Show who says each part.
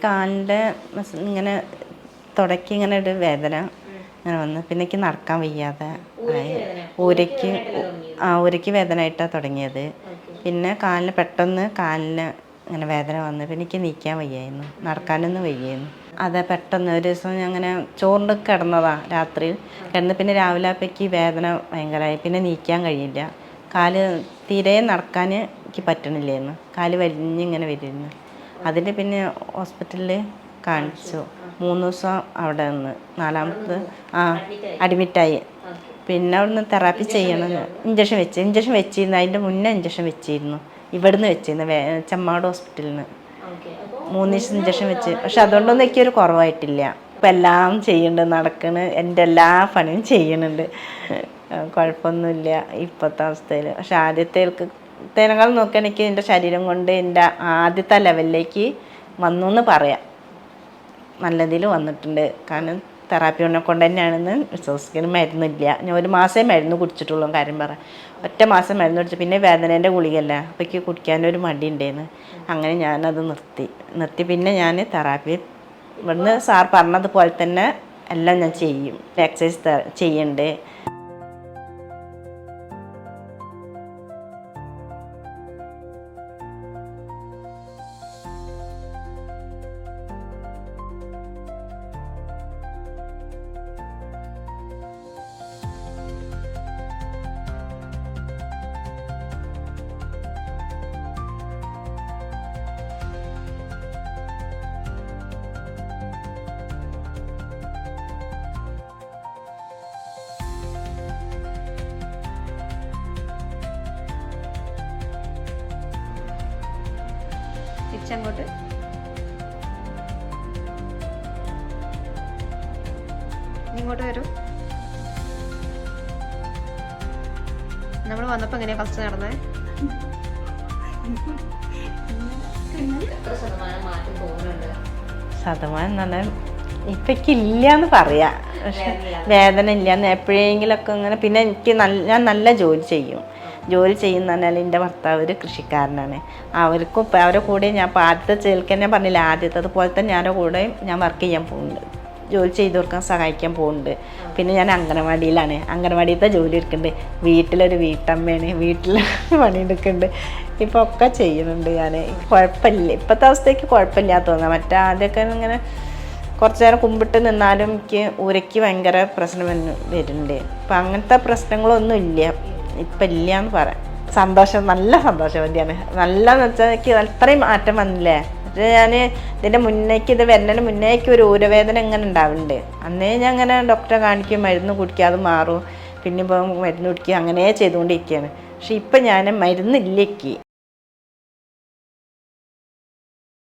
Speaker 1: കാലിൻ്റെ ഇങ്ങനെ തുടക്കി ഇങ്ങനെ ഒരു വേദന അങ്ങനെ വന്ന് പിന്നെ എനിക്ക് നടക്കാൻ വയ്യാതെ ഊരയ്ക്ക് ഊരയ്ക്ക് വേദന ആയിട്ടാണ് തുടങ്ങിയത്. പിന്നെ കാലിന് ഇങ്ങനെ വേദന വന്ന് പിന്നെ എനിക്ക് നീക്കാൻ വയ്യായിരുന്നു, നടക്കാനൊന്നും വയ്യായിരുന്നു. അതെ, പെട്ടെന്ന് ഒരു ദിവസം ഞാൻ അങ്ങനെ ചോറിൻ്റെ കിടന്നതാണ് രാത്രിയിൽ കിടന്ന്. പിന്നെ രാവിലെ ആയപ്പോഴേക്ക് വേദന ഭയങ്കരമായി, പിന്നെ നീക്കാൻ കഴിയില്ല. കാല് തീരെ നടക്കാൻ എനിക്ക് പറ്റണില്ലായിരുന്നു, കാല് വലിഞ്ഞിങ്ങനെ വരുന്നു. അതിന് പിന്നെ ഹോസ്പിറ്റലിൽ കാണിച്ചു. 3 ദിവസം അവിടെ നിന്ന്, 4ാമത്തെ അഡ്മിറ്റായി. പിന്നെ അവിടുന്ന് തെറാപ്പി ചെയ്യണം, ഇഞ്ചക്ഷൻ വെച്ചിരുന്നു. അതിൻ്റെ മുന്നേ ഇഞ്ചക്ഷൻ വെച്ചിരുന്നു, ഇവിടുന്ന് വെച്ചിരുന്നു, ചെമ്മാട് ഹോസ്പിറ്റലിൽ നിന്ന് 3 ദിവസം ഇഞ്ചക്ഷൻ വെച്ച്. പക്ഷെ അതുകൊണ്ടൊന്നും എനിക്കൊരു കുറവായിട്ടില്ല. ഇപ്പം എല്ലാം ചെയ്യുന്നുണ്ട്, നടക്കണ്, എൻ്റെ എല്ലാ പണിയും ചെയ്യുന്നുണ്ട്, കുഴപ്പമൊന്നുമില്ല ഇപ്പോഴത്തെ അവസ്ഥയിൽ. പക്ഷെ ആദ്യത്തേനേക്കാൾ നോക്കുകയാണെങ്കിൽ എൻ്റെ ശരീരം കൊണ്ട് എൻ്റെ ആദ്യത്തെ ലെവലിലേക്ക് വന്നു എന്ന് പറയാം. നല്ലതിൽ വന്നിട്ടുണ്ട്. കാരണം തെറാപ്പി കൊണ്ട് തന്നെയാണെന്ന് വിശ്വസിക്കുന്നു. മരുന്നില്ല, ഞാൻ 1 മാസമേ മരുന്ന് കുടിച്ചിട്ടുള്ളൂ. കാര്യം പറയാം, 1 മാസം മരുന്ന് കുടിച്ചു. പിന്നെ വേദനേൻ്റെ ഗുളികയല്ല, അപ്പോഴേക്ക് കുടിക്കാനൊരു മടി ഉണ്ടായിരുന്നു. അങ്ങനെ ഞാനത് നിർത്തി. പിന്നെ ഞാൻ തെറാപ്പി ഇവിടുന്ന് സാർ പറഞ്ഞതുപോലെ തന്നെ എല്ലാം ഞാൻ ചെയ്യും. എക്സസൈസ് ചെയ്യുന്നുണ്ട്.
Speaker 2: തിരിച്ചങ്ങോട്ട് ഇങ്ങോട്ട് വരൂ. നമ്മൾ വന്നപ്പോൾ എങ്ങനെയാ ഫസ്റ്റ് നടന്നേ?
Speaker 1: ശതമാനം എന്ന് പറഞ്ഞാൽ ഇപ്പൊക്ക് ഇല്ലയെന്ന് പറയാം. പക്ഷെ വേദന ഇല്ലയെന്ന് എപ്പോഴെങ്കിലൊക്കെ ഇങ്ങനെ. പിന്നെ ഞാൻ നല്ല ജോലി ചെയ്യുന്ന പറഞ്ഞാൽ എൻ്റെ ഭർത്താവ് ഒരു കൃഷിക്കാരനാണ്. അവർക്കും ഇപ്പം അവരുടെ കൂടെ ഞാൻ ഇപ്പോൾ ആദ്യത്തെ ചേൽക്കന്നെ പറഞ്ഞില്ല, അതുപോലെ തന്നെ ഞാൻ്റെ കൂടെയും ഞാൻ വർക്ക് ചെയ്യാൻ പോകുന്നുണ്ട്, ജോലി ചെയ്ത് കൊടുക്കാൻ സഹായിക്കാൻ പോകുന്നുണ്ട്. പിന്നെ ഞാൻ അംഗനവാടിയിലത്തെ ജോലി എടുക്കുന്നുണ്ട്. വീട്ടിലൊരു വീട്ടമ്മയാണ്, വീട്ടിൽ പണിയെടുക്കുന്നുണ്ട്. ഇപ്പോൾ ഒക്കെ ചെയ്യുന്നുണ്ട് ഞാൻ. കുഴപ്പമില്ല, ഇപ്പോഴത്തെ അവസ്ഥയ്ക്ക് കുഴപ്പമില്ലാത്ത തോന്നാം. മറ്റേ ആദ്യമൊക്കെ ഇങ്ങനെ കുറച്ച് നേരം കുമ്പിട്ട് നിന്നാലും എനിക്ക് ഊരയ്ക്ക് ഭയങ്കര പ്രശ്നം വരുന്നുണ്ട്. ഇപ്പം അങ്ങനത്തെ പ്രശ്നങ്ങളൊന്നും ഇല്ല, ഇപ്പം ഇല്ല എന്ന് പറയാം. നല്ല സന്തോഷവതിയാണ്. നല്ലതെന്ന് വെച്ചാൽ എനിക്ക് അത്രയും മാറ്റം വന്നില്ലേ. ഞാൻ ഇതിൻ്റെ മുന്നേക്ക് ഇത് വരുന്നതിന് മുന്നേക്ക് ഒരു ഊരവേദന ഇങ്ങനെ ഉണ്ടാവുന്നുണ്ട്. അന്നേ ഞാൻ അങ്ങനെ ഡോക്ടറെ കാണിക്കും, മരുന്ന് കുടിക്കുക, അത് മാറും. പിന്നെ ഇപ്പോൾ മരുന്ന് കുടിക്കുക, അങ്ങനെ ചെയ്തുകൊണ്ടിരിക്കുകയാണ്. പക്ഷെ ഇപ്പം ഞാൻ മരുന്നില്ലേക്ക്